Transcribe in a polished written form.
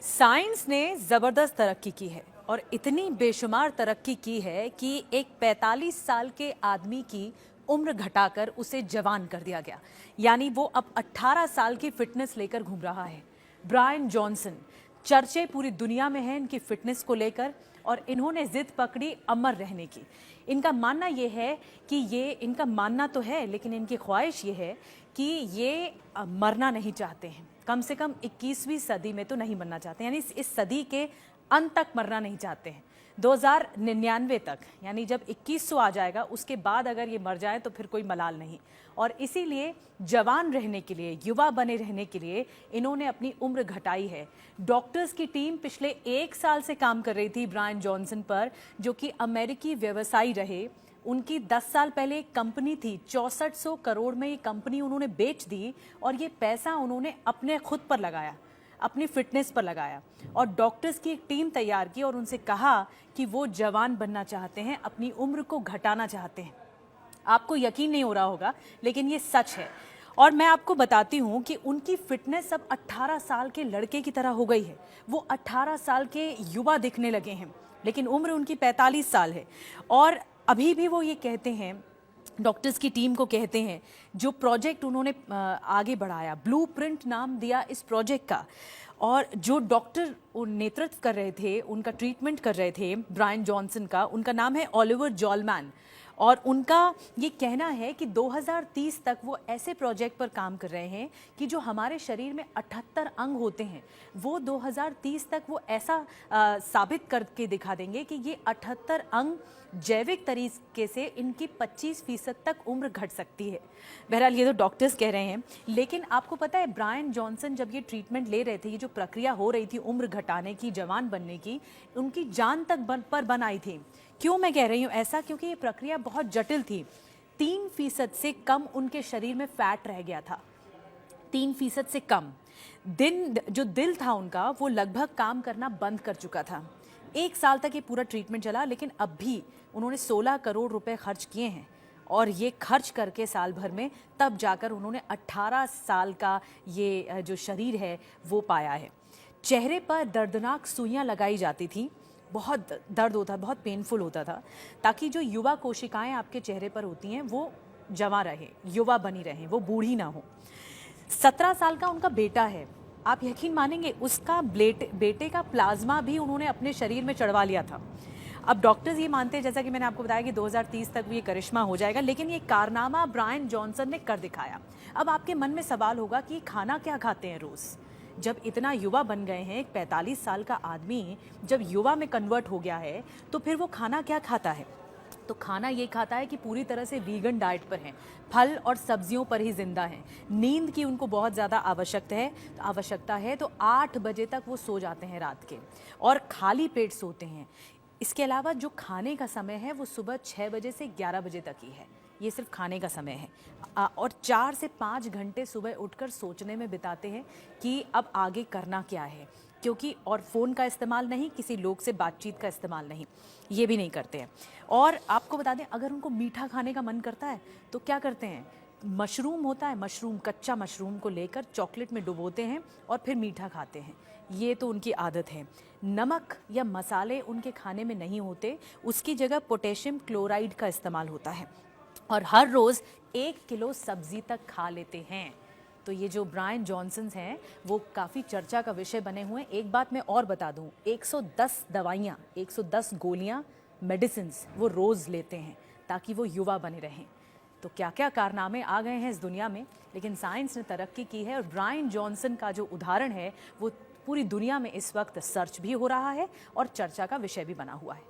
Science ने ज़बरदस्त तरक्की की है और इतनी बेशुमार तरक्की की है कि एक 45 साल के आदमी की उम्र घटाकर उसे जवान कर दिया गया। यानी वो अब 18 साल की फिटनेस लेकर घूम रहा है। ब्रायन जॉनसन चर्चे पूरी दुनिया में हैं इनकी फिटनेस को लेकर और इन्होंने जिद पकड़ी अमर रहने की। इनका मानना ये है कि ये इनका मानना तो है लेकिन इनकी ख्वाहिश ये है कि ये मरना नहीं चाहते हैं। कम से कम 21वीं सदी में तो नहीं मरना चाहते, यानी इस सदी के अंत तक मरना नहीं चाहते हैं। 2099 तक, यानी जब 2100 आ जाएगा उसके बाद अगर ये मर जाए तो फिर कोई मलाल नहीं। और इसीलिए जवान रहने के लिए, युवा बने रहने के लिए इन्होंने अपनी उम्र घटाई है। डॉक्टर्स की टीम पिछले 1 साल से काम कर रही थी ब्रायन जॉनसन पर, जो कि अमेरिकी व्यवसायी रहे। उनकी 10 साल पहले एक कंपनी थी, 6400 करोड़ में ये कंपनी उन्होंने बेच दी और ये पैसा उन्होंने अपने खुद पर लगाया, अपनी फिटनेस पर लगाया और डॉक्टर्स की एक टीम तैयार की और उनसे कहा कि वो जवान बनना चाहते हैं, अपनी उम्र को घटाना चाहते हैं। आपको यकीन नहीं हो रहा होगा लेकिन ये सच है। और मैं आपको बताती हूँ कि उनकी फिटनेस अब 18 साल के लड़के की तरह हो गई है। वो 18 साल के युवा दिखने लगे हैं लेकिन उम्र उनकी 45 साल है। और अभी भी वो ये कहते हैं, डॉक्टर्स की टीम को कहते हैं, जो प्रोजेक्ट उन्होंने आगे बढ़ाया, ब्लूप्रिंट नाम दिया इस प्रोजेक्ट का, और जो डॉक्टर नेतृत्व कर रहे थे, उनका ट्रीटमेंट कर रहे थे ब्रायन जॉनसन का, उनका नाम है ओलिवर जॉलमैन। और उनका ये कहना है कि 2030 तक वो ऐसे प्रोजेक्ट पर काम कर रहे हैं कि जो हमारे शरीर में 78 अंग होते हैं वो 2030 तक वो ऐसा साबित करके दिखा देंगे कि ये 78 अंग जैविक तरीके से इनकी 25% तक उम्र घट सकती है। बहरहाल ये तो डॉक्टर्स कह रहे हैं, लेकिन आपको पता है ब्रायन जॉनसन जब ये ट्रीटमेंट ले रहे थे, ये जो प्रक्रिया हो रही थी उम्र घटाने की, जवान बनने की, उनकी जान तक पर बन आई थी। क्यों मैं कह रही हूँ ऐसा? क्योंकि ये प्रक्रिया बहुत जटिल थी। 3% से कम उनके शरीर में फैट रह गया था, 3% से कम। जो दिल था उनका वो लगभग काम करना बंद कर चुका था। 1 साल तक ये पूरा ट्रीटमेंट चला, लेकिन अब भी उन्होंने 16 करोड़ रुपए खर्च किए हैं और ये खर्च करके साल भर में तब जाकर उन्होंने 18 साल का ये जो शरीर है वो पाया है। चेहरे पर दर्दनाक सुइयां लगाई जाती थी, बहुत दर्द होता, बहुत पेनफुल होता था, ताकि जो युवा कोशिकाएं आपके चेहरे पर होती हैं वो जवां रहे, युवा बनी रहें, वो बूढ़ी ना हो। 17 साल का उनका बेटा है, आप यकीन मानेंगे उसका बेटे का प्लाज्मा भी उन्होंने अपने शरीर में चढ़वा लिया था। अब डॉक्टर्स ये मानते हैं, जैसा कि मैंने आपको बताया, कि 2030 तक ये करिश्मा हो जाएगा, लेकिन ये कारनामा ब्रायन जॉनसन ने कर दिखाया। अब आपके मन में सवाल होगा कि खाना क्या खाते हैं रोज़? जब इतना युवा बन गए हैं, एक 45 साल का आदमी जब युवा में कन्वर्ट हो गया है तो फिर वो खाना क्या खाता है? तो खाना ये खाता है कि पूरी तरह से वीगन डाइट पर हैं, फल और सब्जियों पर ही जिंदा हैं। नींद की उनको बहुत ज़्यादा आवश्यकता है, तो 8 बजे तक वो सो जाते हैं रात के और खाली पेट सोते हैं। इसके अलावा जो खाने का समय है वो सुबह 6 बजे से 11 बजे तक ही है, ये सिर्फ खाने का समय है। और 4 से 5 घंटे सुबह उठकर सोचने में बिताते हैं कि अब आगे करना क्या है, क्योंकि और फ़ोन का इस्तेमाल नहीं, किसी लोग से बातचीत का इस्तेमाल नहीं, ये भी नहीं करते हैं। और आपको बता दें, अगर उनको मीठा खाने का मन करता है तो क्या करते हैं, मशरूम होता है, मशरूम, कच्चा मशरूम को लेकर चॉकलेट में डुबोते हैं और फिर मीठा खाते हैं। ये तो उनकी आदत है। नमक या मसाले उनके खाने में नहीं होते, उसकी जगह पोटेशियम क्लोराइड का इस्तेमाल होता है और हर रोज़ 1 किलो सब्जी तक खा लेते हैं। तो ये जो ब्रायन जॉनसन्स हैं वो काफ़ी चर्चा का विषय बने हुए हैं। एक बात मैं और बता दूं, 110 दवाइयाँ, 110 गोलियां, मेडिसिन्स वो रोज़ लेते हैं ताकि वो युवा बने रहें। तो क्या क्या कारनामे आ गए हैं इस दुनिया में, लेकिन साइंस ने तरक्की की है और ब्रायन जॉनसन का जो उदाहरण है वो पूरी दुनिया में इस वक्त सर्च भी हो रहा है और चर्चा का विषय भी बना हुआ है।